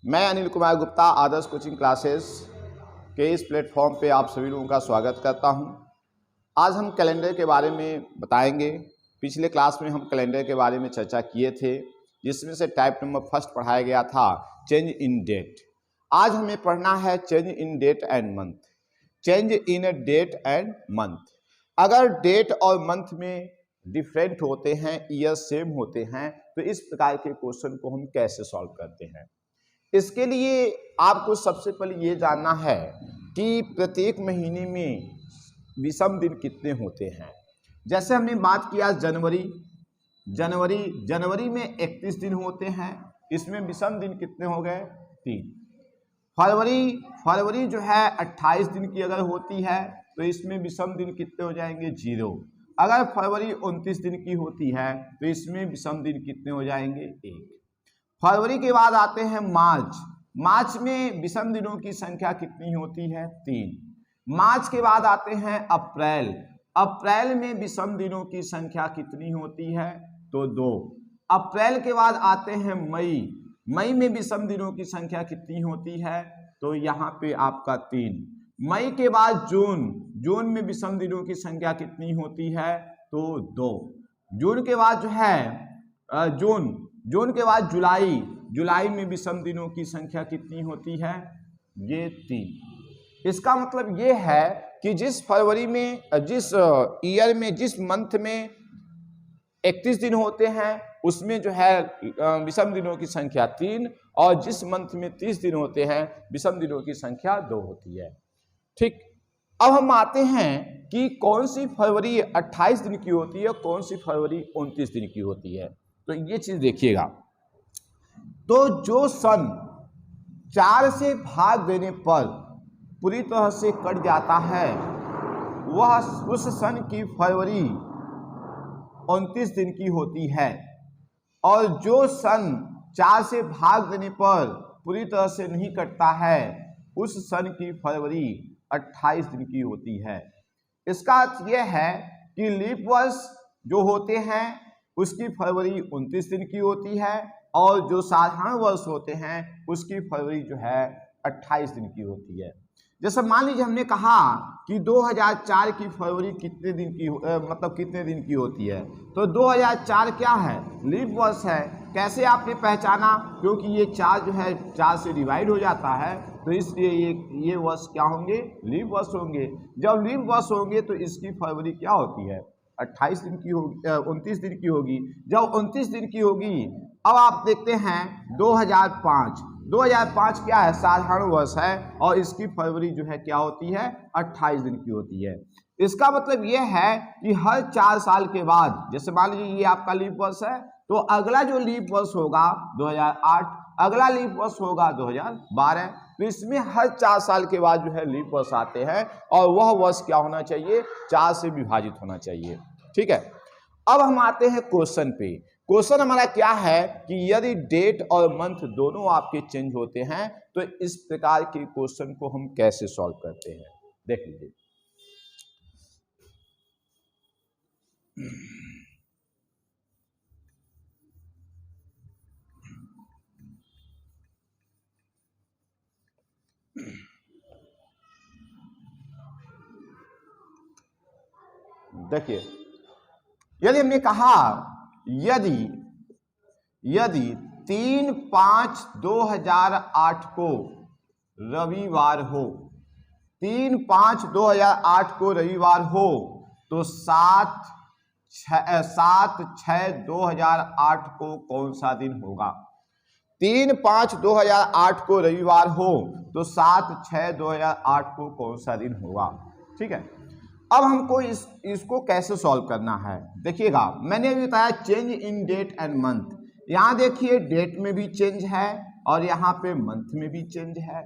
मैं अनिल कुमार गुप्ता आदर्श coaching classes के इस प्लेटफॉर्म पे आप सभी लोगों का स्वागत करता हूं। आज हम कैलेंडर के बारे में बताएंगे। पिछले क्लास में हम कैलेंडर के बारे में चर्चा किए थे, जिसमें से टाइप नंबर फर्स्ट पढ़ाया गया था चेंज इन डेट। आज हमें पढ़ना है change in date and month. Change in date and month, अगर डेट और मंथ में डिफरेंट होते हैं, ईयर सेम होते हैं, तो इस प्रकार के क्वेश्चन को हम कैसे सॉल्व करते हैं। इसके लिए आपको सबसे पहले ये जानना है कि प्रत्येक महीने में विषम दिन कितने होते हैं। जैसे हमने बात किया जनवरी में 31 दिन होते हैं, इसमें विषम दिन कितने हो गए? 3। फरवरी जो है 28 दिन की अगर होती है तो इसमें विषम दिन कितने हो जाएंगे? 0। अगर फरवरी 29 दिन की होती है तो इसमें विषम दिन कितने हो जाएंगे? 1। फरवरी के बाद आते हैं मार्च में विषम दिनों की संख्या कितनी होती है? 3। मार्च के बाद आते हैं अप्रैल में विषम दिनों की संख्या कितनी होती है? तो 2। अप्रैल के बाद आते हैं मई में विषम दिनों की संख्या कितनी होती है? तो यहाँ पे आपका 3। मई के बाद जून में विषम दिनों की संख्या कितनी होती है? तो 2। जून के बाद जो है जून के बाद जुलाई में विषम दिनों की संख्या कितनी होती है? ये 3। इसका मतलब ये है कि जिस ईयर में जिस मंथ में 31 दिन होते हैं उसमें जो है विषम दिनों की संख्या 3, और जिस मंथ में 30 दिन होते हैं विषम दिनों की संख्या 2 होती है। ठीक, अब हम आते हैं कि कौन सी फरवरी 28 दिन की होती है, कौन सी फरवरी 29 दिन की होती है। तो ये चीज देखिएगा, तो जो सन 4 से भाग देने पर पूरी तरह से कट जाता है वह उस सन की फरवरी 29 दिन की होती है, और जो सन 4 से भाग देने पर पूरी तरह से नहीं कटता है उस सन की फरवरी 28 दिन की होती है। इसका अर्थ यह है कि लीप वर्ष जो होते हैं उसकी फरवरी 29 दिन की होती है, और जो साधारण वर्ष होते हैं उसकी फरवरी जो है 28 दिन की होती है। जैसे मान लीजिए हमने कहा कि 2004 की फरवरी कितने दिन की होती है, तो 2004 क्या है? लीप वर्ष है। कैसे आपने पहचाना? क्योंकि ये 4 जो है 4 से डिवाइड हो जाता है, तो इसलिए ये वर्ष क्या होंगे? लीप वर्ष होंगे। जब लीप वर्ष होंगे तो इसकी फरवरी क्या होती है? 28 दिन की होगी, 29 दिन की होगी। जब 29 दिन की होगी, अब आप देखते हैं 2005 क्या है? साधारण वर्ष है, और इसकी फरवरी जो है क्या होती है? 28 दिन की होती है। इसका मतलब यह है कि हर 4 साल के बाद, जैसे मान लीजिए ये आपका लीप वर्ष है, तो अगला जो लीप वर्ष होगा 2008, अगला लीप वर्ष होगा 2012। तो इसमें हर 4 साल के बाद जो है लीप वर्ष आते हैं, और वह वर्ष क्या होना चाहिए? 4 से विभाजित होना चाहिए। ठीक है, अब हम आते हैं क्वेश्चन पे। क्वेश्चन हमारा क्या है कि यदि डेट और मंथ दोनों आपके चेंज होते हैं तो इस प्रकार के क्वेश्चन को हम कैसे सॉल्व करते हैं, देख लीजिए। देखिए, यदि हमने कहा यदि 3/5/2008 को रविवार हो, 3/5/2008 को रविवार हो, तो 7/6/2008 को कौन सा दिन होगा? 3/5/2008 को रविवार हो तो 7/6/2008 को कौन सा दिन होगा? ठीक है, अब हमको इसको कैसे सॉल्व करना है? देखिएगा, मैंने अभी बताया change in date and month. यहाँ देखिए डेट में भी चेंज है और यहाँ पे मंथ में भी चेंज है।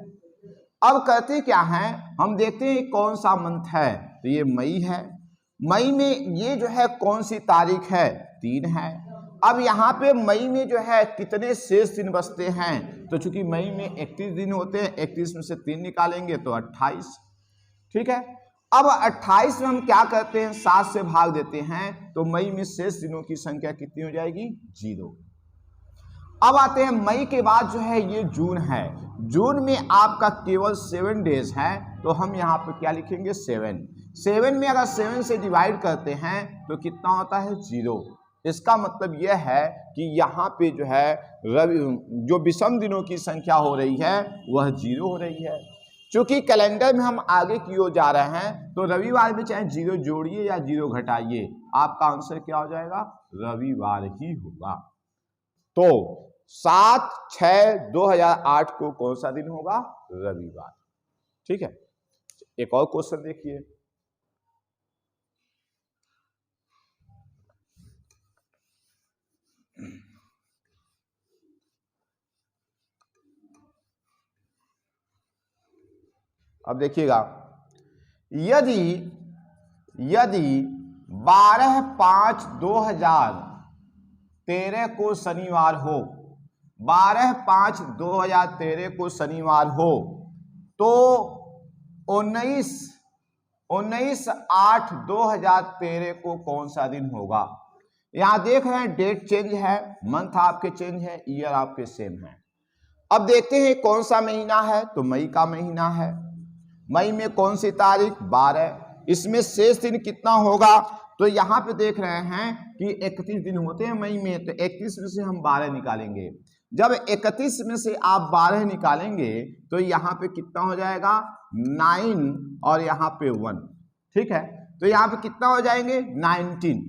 अब करते क्या है, हम देखते हैं कौन सा मंथ है। तो ये मई है। मई में ये जो है कौन सी तारीख है? 3 है। अब यहाँ पे मई में जो है कितने शेष दिन बचते हैं? तो चूंकि मई में 31 दिन होते हैं, 31 में से 3 निकालेंगे तो 28। ठीक है, अब 28 में हम क्या करते हैं? 7 से भाग देते हैं, तो मई में शेष दिनों की संख्या कितनी हो जाएगी? 0। अब आते हैं मई के बाद जो है ये जून है। जून में आपका केवल 7 डेज है, तो हम यहाँ पे क्या लिखेंगे 7 में अगर 7 से डिवाइड करते हैं तो कितना होता है 0। इसका मतलब यह है कि यहाँ पे जो है जो विषम दिनों की संख्या हो रही है वह 0 हो रही है। क्योंकि कैलेंडर में हम आगे की ओर जा रहे हैं तो रविवार में चाहे 0 जोड़िए या 0 घटाइए, आपका आंसर क्या हो जाएगा, रविवार ही होगा। तो 7/6/2008 को कौन सा दिन होगा, रविवार। ठीक है, एक और क्वेश्चन देखिए। अब देखिएगा, यदि 12/5/2013 को शनिवार हो, 12/5/2013 को शनिवार हो, तो 19/8/2013 को कौन सा दिन होगा। यहां देख रहे हैं डेट चेंज है, मंथ आपके चेंज है, ईयर आपके सेम है। अब देखते हैं कौन सा महीना है, तो मई का महीना है। मई में कौन सी तारीख, 12। इसमें शेष दिन कितना होगा, तो यहाँ पे देख रहे हैं कि 31 दिन होते हैं मई में, तो 31 में से हम 12 निकालेंगे। जब 31 में से आप 12 निकालेंगे तो यहाँ पे कितना हो जाएगा 9 और यहाँ पे 1। ठीक है, तो यहाँ पे कितना हो जाएंगे 19।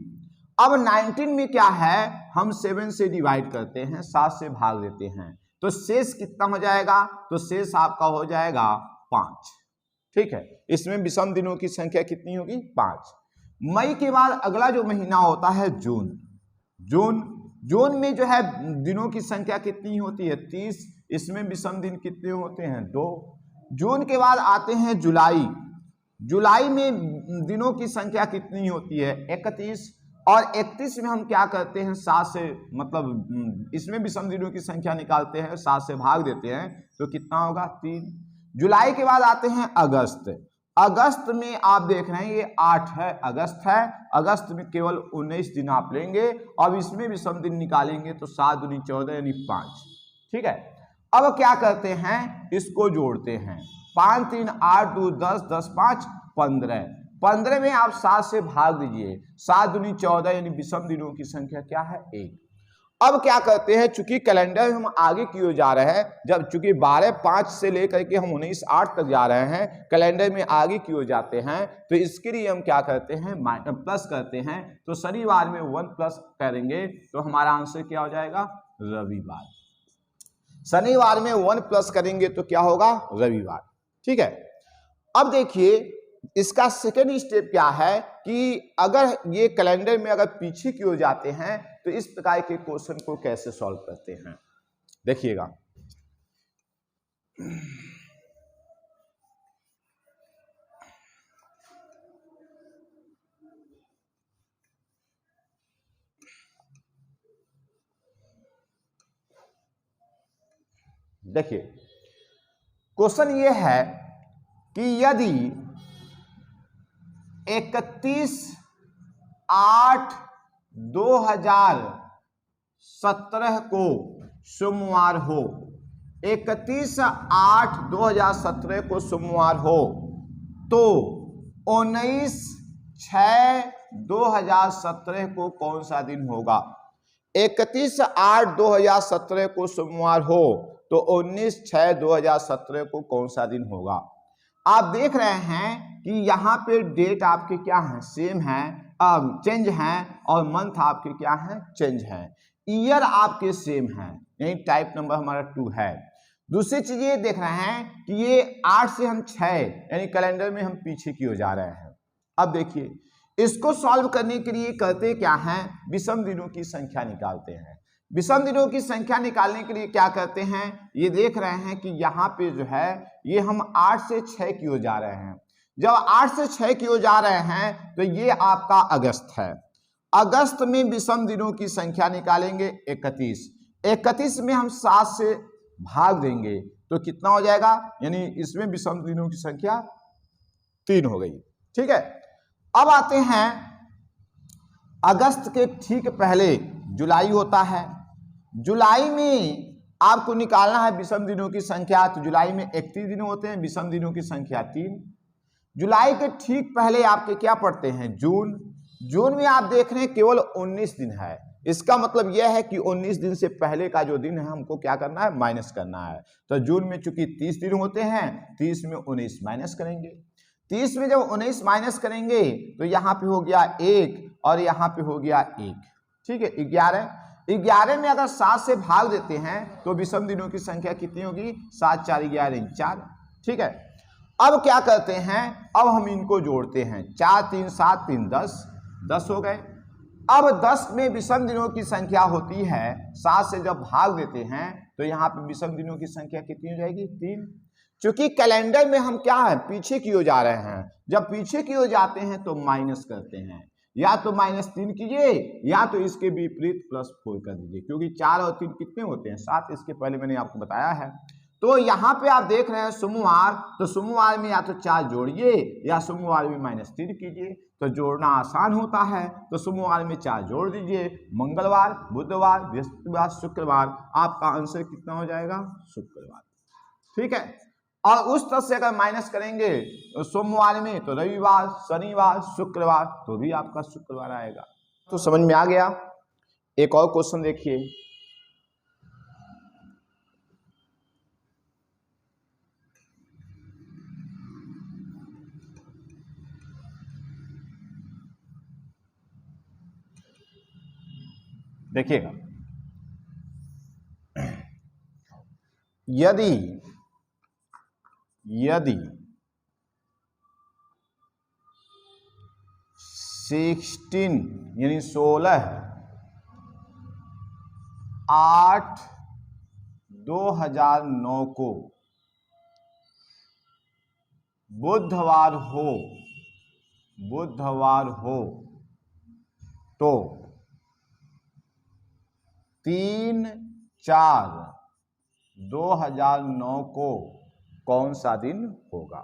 अब 19 में क्या है, हम 7 से डिवाइड करते हैं, 7 से भाग देते हैं, तो शेष कितना हो जाएगा, तो शेष आपका हो जाएगा 5। ठीक है, इसमें विषम दिनों की संख्या कितनी होगी, 5। मई के बाद अगला जो महीना होता है जून। जून में जो है दिनों की संख्या कितनी होती है, 30। इसमें विषम दिन कितने होते हैं, 2। जून के बाद आते हैं जुलाई। जुलाई में दिनों की संख्या कितनी होती है, 31। और 31 में हम क्या करते हैं, 7 से, मतलब इसमें विषम दिनों की संख्या निकालते हैं, 7 से भाग देते हैं, तो कितना होगा 3। जुलाई के बाद आते हैं अगस्त। अगस्त में आप देख रहे हैं ये 8 है, अगस्त है। अगस्त में केवल 19 दिन आप लेंगे, अब इसमें विषम दिन निकालेंगे तो 7 दूनी 14 यानी 5। ठीक है, अब क्या करते हैं, इसको जोड़ते हैं, 5 3 8 2 10 10 5 15। 15 में आप 7 से भाग दीजिए, 7 दूनी 14 यानी विषम दिनों की संख्या क्या है, 1। अब क्या करते हैं, चूंकि कैलेंडर में हम आगे की ओर जा रहे हैं, जब चूंकि 12/5 से लेकर के हम 19/8 तक जा रहे हैं, कैलेंडर में आगे की ओर जाते हैं, तो इसके लिए हम क्या करते हैं, प्लस करते हैं। तो शनिवार में 1 प्लस करेंगे तो हमारा आंसर क्या हो जाएगा, रविवार। शनिवार में 1 प्लस करेंगे तो क्या होगा, रविवार। ठीक है, अब देखिए इसका सेकेंड स्टेप क्या है कि अगर ये कैलेंडर में अगर पीछे की ओर जाते हैं तो इस प्रकार के क्वेश्चन को कैसे सॉल्व करते हैं, देखिएगा। देखिए क्वेश्चन ये है कि यदि 31/8/2017 को सोमवार हो, 31/8/2017 को सोमवार हो, तो 19/6/2017 को कौन सा दिन होगा। 31/8/2017 को सोमवार हो तो 19/6/2017 को कौन सा दिन होगा। आप देख रहे हैं कि यहाँ पे डेट आपके क्या है, सेम है, चेंज है, और मंथ आपके क्या है, चेंज है। ईयर आपके सेम है, यानी टाइप नंबर हमारा 2 है। दूसरी चीज ये देख रहे हैं कि ये 8 से हम 6 यानी कैलेंडर में हम पीछे की ओर जा रहे हैं। अब देखिए इसको सॉल्व करने के लिए करते क्या हैं, विषम दिनों की संख्या निकालते हैं। विषम दिनों की संख्या निकालने के लिए क्या करते हैं, ये देख रहे हैं कि यहाँ पे जो है ये हम 8 से 6 की ओर जा रहे हैं। जब 8 से 6 की ओर जा रहे हैं तो ये आपका अगस्त है। अगस्त में विषम दिनों की संख्या निकालेंगे 31। 31 में हम 7 से भाग देंगे तो कितना हो जाएगा, यानी इसमें विषम दिनों की संख्या 3 हो गई। ठीक है, अब आते हैं अगस्त के ठीक पहले जुलाई होता है। जुलाई में आपको निकालना है विषम दिनों की संख्या, तो जुलाई में 31 दिन होते हैं, विषम दिनों की संख्या 3। जुलाई के ठीक पहले आपके क्या पड़ते हैं, जून। जून में आप देख रहे हैं केवल 19 दिन है, इसका मतलब यह है कि 19 दिन से पहले का जो दिन है हमको क्या करना है, माइनस करना है। तो जून में चूंकि 30 दिन होते हैं, 30 में 19 माइनस करेंगे। 30 में जब 19 माइनस करेंगे तो यहाँ पे हो गया 1 और यहाँ पे हो गया 1, ठीक है। 11 में अगर 7 से भाग देते हैं तो विषम दिनों की संख्या कितनी होगी, 7 4 11 4, ठीक है। अब क्या करते हैं, अब हम इनको जोड़ते हैं, 4 3 7 3 10 हो गए। अब 10 में विषम दिनों की संख्या होती है, 7 से जब भाग देते हैं तो यहाँ पे विषम दिनों की संख्या कितनी हो जाएगी, 3। क्योंकि कैलेंडर में हम क्या है, पीछे की ओर जा रहे हैं, जब पीछे की ओर जाते हैं तो माइनस करते हैं, या तो -3 कीजिए या तो इसके विपरीत +4 कर दीजिए, क्योंकि 4 और 3 कितने होते हैं, 7, इसके पहले मैंने आपको बताया है। तो यहाँ पे आप देख रहे हैं सोमवार, तो सोमवार में या तो 4 जोड़िए या सोमवार में -3 कीजिए, तो जोड़ना आसान होता है, तो सोमवार में 4 जोड़ दीजिए, मंगलवार, बुधवार, बृहस्पतिवार, शुक्रवार, आपका आंसर कितना हो जाएगा, शुक्रवार, ठीक है। और उस तरह से अगर माइनस करेंगे तो सोमवार में तो रविवार, शनिवार, शुक्रवार, तो भी आपका शुक्रवार आएगा। तो समझ में आ गया। एक और क्वेश्चन देखिए, देखिएगा, यदि 16 यानी 16/8/2009 को बुधवार हो तो 3/4/2009 को कौन सा दिन होगा।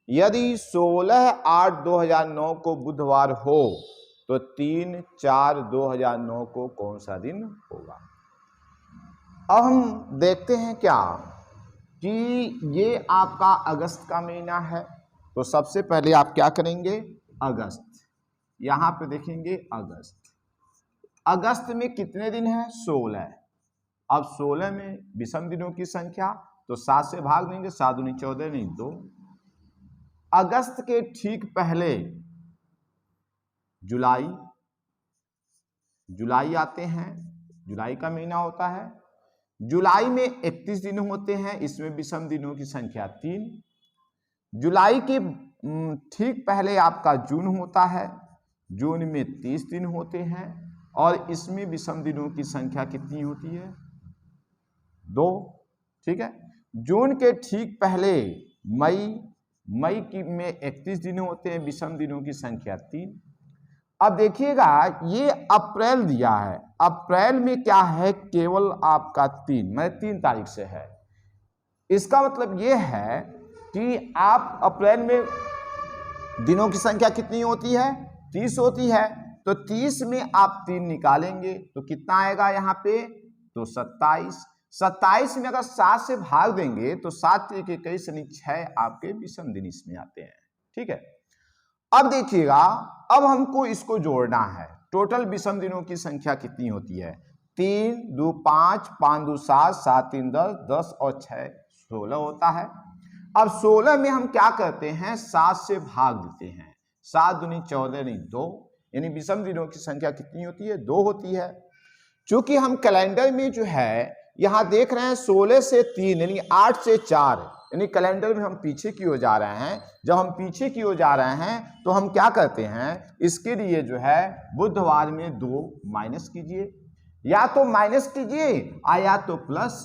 यदि 16/8/2009 को बुधवार हो तो 3/4/2009 को कौन सा दिन होगा। अब हम देखते हैं क्या कि ये आपका अगस्त का महीना है, तो सबसे पहले आप क्या करेंगे, अगस्त, यहां पे देखेंगे अगस्त में कितने दिन है, 16। अब 16 में विषम दिनों की संख्या, तो 7 से भाग देंगे, 7 दूनी 14 नहीं 2। अगस्त के ठीक पहले जुलाई आते हैं, जुलाई का महीना होता है। जुलाई में 31 दिन होते हैं, इसमें विषम दिनों की संख्या 3। जुलाई के ठीक पहले आपका जून होता है, जून में 30 दिन होते हैं और इसमें विषम दिनों की संख्या कितनी होती है, 2, ठीक है। जून के ठीक पहले मई की में 31 दिन होते हैं, विषम दिनों की संख्या 3। अब देखिएगा ये अप्रैल दिया है, अप्रैल में क्या है, केवल आपका 3, मतलब 3 तारीख से है। इसका मतलब ये है कि आप अप्रैल में दिनों की संख्या कितनी होती है, 30 होती है, तो 30 में आप 3 निकालेंगे तो कितना आएगा यहाँ पे, तो 27। 27 में अगर 7 से भाग देंगे तो 7 के कई शनि 6 आपके विषम दिन इसमें आते हैं, ठीक है। अब देखिएगा, अब हमको इसको जोड़ना है, टोटल विषम दिनों की संख्या कितनी होती है, 3 2 5 5 2 7 7 3 10 10 और 6 16 होता है। अब 16 में हम क्या करते हैं, 7 से भाग देते हैं, 7 दूनी 14 नहीं 2, यानी विषम दिनों की संख्या कितनी होती है, 2 होती है। चूंकि हम कैलेंडर में जो है यहां देख रहे हैं 16 से 3 यानी 8 से 4, यानी कैलेंडर में हम पीछे की ओर जा रहे हैं। जब हम पीछे की ओर जा रहे हैं तो हम क्या करते हैं, इसके लिए जो है बुधवार में 2 माइनस कीजिए, या तो माइनस कीजिए या तो प्लस,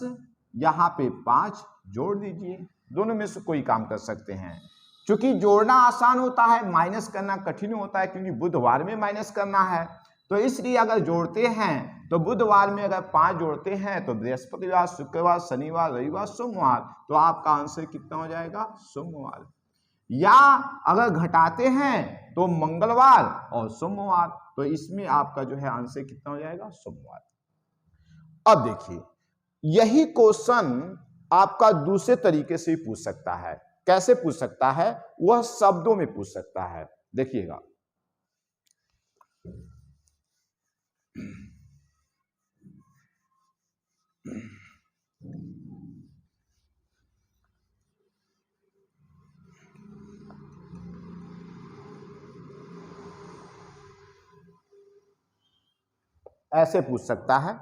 यहाँ पे 5 जोड़ दीजिए, दोनों में से कोई काम कर सकते हैं। क्योंकि जोड़ना आसान होता है, माइनस करना कठिन होता है, क्योंकि बुधवार में माइनस करना है, तो इसलिए अगर जोड़ते हैं तो बुधवार में अगर 5 जोड़ते हैं तो बृहस्पतिवार, शुक्रवार, शनिवार, रविवार, सोमवार, तो आपका आंसर कितना हो जाएगा, सोमवार। या अगर घटाते हैं तो मंगलवार और सोमवार, तो इसमें आपका जो है आंसर कितना हो जाएगा, सोमवार। अब देखिए, यही क्वेश्चन आपका दूसरे तरीके से पूछ सकता है। कैसे पूछ सकता है? वह शब्दों में पूछ सकता है। देखिएगा, ऐसे पूछ सकता है,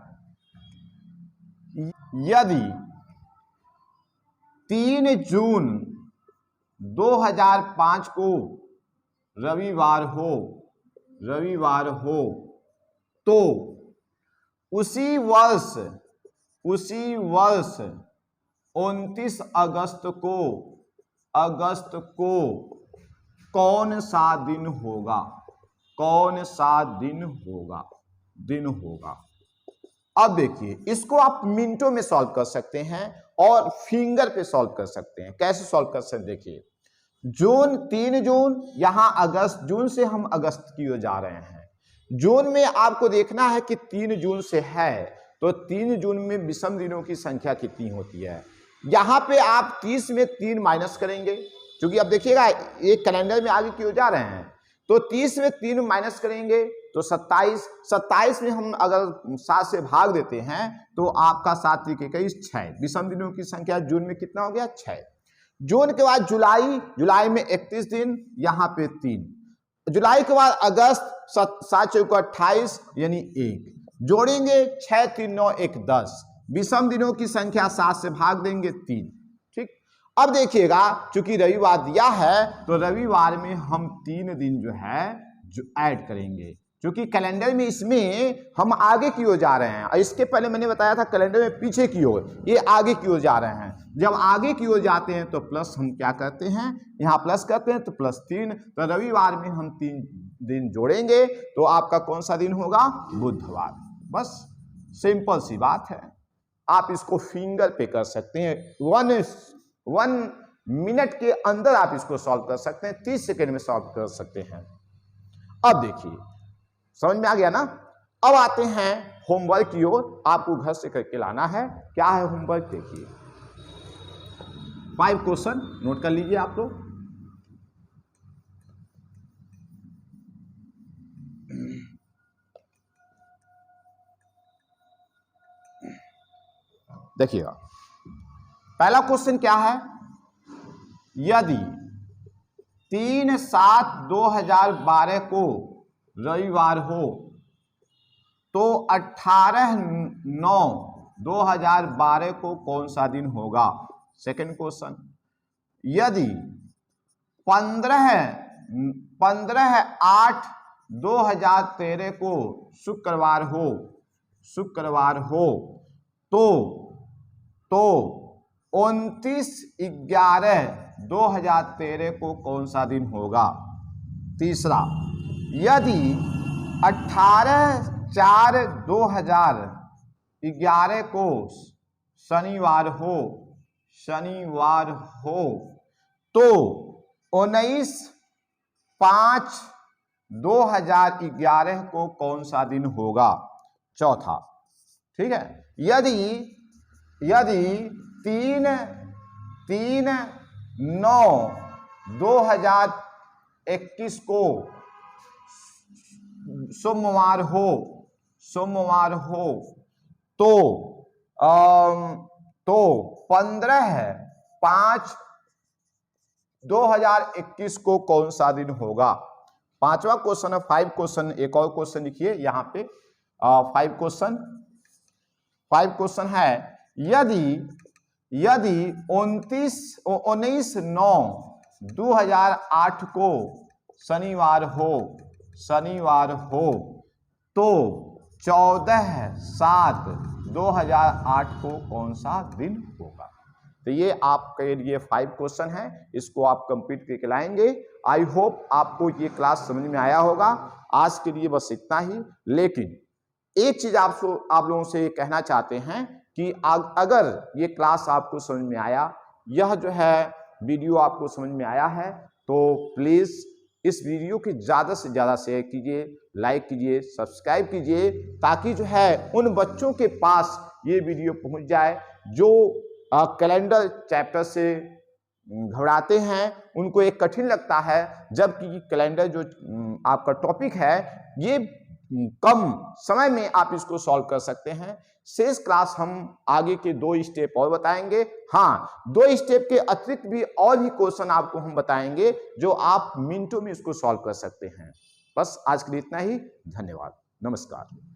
यदि 3 जून 2005 को रविवार हो तो उसी वर्ष 29 अगस्त को कौन सा दिन होगा? कौन सा दिन होगा? अब देखिए, इसको आप मिनटों में सॉल्व कर सकते हैं और फिंगर पे सॉल्व कर सकते हैं। कैसे सॉल्व कर सकते हैं? देखिए, 3 जून, यहां अगस्त, जून से हम अगस्त की ओर जा रहे हैं। जून में आपको देखना है कि 3 जून से है, तो 3 जून में विषम दिनों की संख्या कितनी होती है? यहां पे आप 30 में 3 माइनस करेंगे, क्योंकि अब देखिएगा एक कैलेंडर में आगे की ओर जा रहे हैं, तो 30 में 3 माइनस करेंगे तो 27 में हम अगर 7 से भाग देते हैं तो आपका 7 × 21 6। विषम दिनों की संख्या जून में कितना हो गया? 6। जून के बाद जुलाई में 31 दिन, यहाँ पे 3। जुलाई के बाद अगस्त, 7 × 4 = 28 यानी 1 जोड़ेंगे, 6 3 9 1 10। विषम दिनों की संख्या 7 से भाग देंगे 3। ठीक, अब देखिएगा, चूंकि रविवार दिया है तो रविवार में हम 3 दिन जो है जो ऐड करेंगे, क्योंकि कैलेंडर में इसमें हम आगे की ओर जा रहे हैं, और इसके पहले मैंने बताया था कैलेंडर में पीछे की ओर, ये आगे की ओर जा रहे हैं। जब आगे की ओर जाते हैं तो प्लस हम क्या करते हैं, यहाँ प्लस करते हैं तो +3। तो रविवार में हम 3 दिन जोड़ेंगे तो आपका कौन सा दिन होगा? बुधवार। बस सिंपल सी बात है। आप इसको फिंगर पे कर सकते हैं, 1 मिनट के अंदर आप इसको सॉल्व कर सकते हैं, 30 सेकेंड में सॉल्व कर सकते हैं। अब देखिए, समझ में आ गया ना? अब आते हैं होमवर्क की ओर। आपको घर से करके लाना है। क्या है होमवर्क? देखिए, 5 क्वेश्चन नोट कर लीजिए आप लोग। देखिएगा, पहला क्वेश्चन क्या है? यदि 3/7/2012 को रविवार हो तो 18/9/2012 को कौन सा दिन होगा? सेकंड क्वेश्चन, यदि 15/8/2013 को शुक्रवार हो तो 29/11/2013 को कौन सा दिन होगा? तीसरा, यदि 18/4/2011 को शनिवार हो तो 19/5/2011 को कौन सा दिन होगा? चौथा, ठीक है, यदि 3/9/2021 को सोमवार हो तो 15/5/2021 को कौन सा दिन होगा? पांचवा क्वेश्चन है, 5 क्वेश्चन। एक और क्वेश्चन लिखिए यहाँ पे, 5 क्वेश्चन है, यदि 19/9/2008 को शनिवार हो तो 14/7/2008 को कौन सा दिन होगा? तो ये आपके लिए 5 क्वेश्चन है, इसको आप कंप्लीट करके लाएंगे। आई होप आपको ये क्लास समझ में आया होगा। आज के लिए बस इतना ही, लेकिन एक चीज आप लोगों से कहना चाहते हैं कि अगर ये क्लास आपको समझ में आया, यह जो है वीडियो आपको समझ में आया है, तो प्लीज इस वीडियो की ज़्यादा से ज़्यादा शेयर कीजिए, लाइक कीजिए, सब्सक्राइब कीजिए, ताकि जो है उन बच्चों के पास ये वीडियो पहुंच जाए जो कैलेंडर चैप्टर से घबराते हैं, उनको एक कठिन लगता है, जबकि कैलेंडर जो आपका टॉपिक है ये कम समय में आप इसको सॉल्व कर सकते हैं। शेष क्लास हम आगे के 2 स्टेप और बताएंगे। हाँ, 2 स्टेप के अतिरिक्त भी और भी क्वेश्चन आपको हम बताएंगे जो आप मिनटों में इसको सॉल्व कर सकते हैं। बस आज के लिए इतना ही। धन्यवाद। नमस्कार।